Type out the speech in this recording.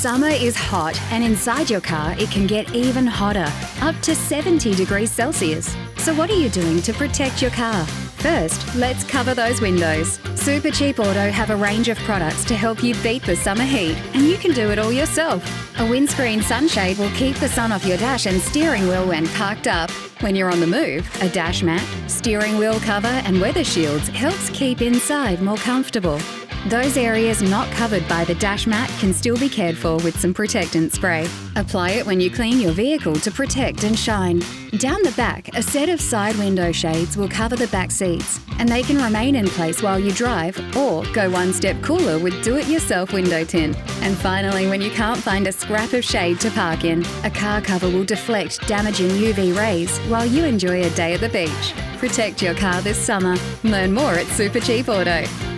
Summer is hot, and inside your car it can get even hotter, up to 70 degrees Celsius. So what are you doing to protect your car? First, let's cover those windows. Supercheap Auto have a range of products to help you beat the summer heat, and you can do it all yourself. A windscreen sunshade will keep the sun off your dash and steering wheel when parked up. When you're on the move, a dash mat, steering wheel cover and weather shields helps keep inside more comfortable. Those areas not covered by the dash mat can still be cared for with some protectant spray. Apply it when you clean your vehicle to protect and shine. Down the back, a set of side window shades will cover the back seats, and they can remain in place while you drive or go one step cooler with do-it-yourself window tint. And finally, when you can't find a scrap of shade to park in, a car cover will deflect damaging UV rays while you enjoy a day at the beach. Protect your car this summer. Learn more at Supercheap Auto.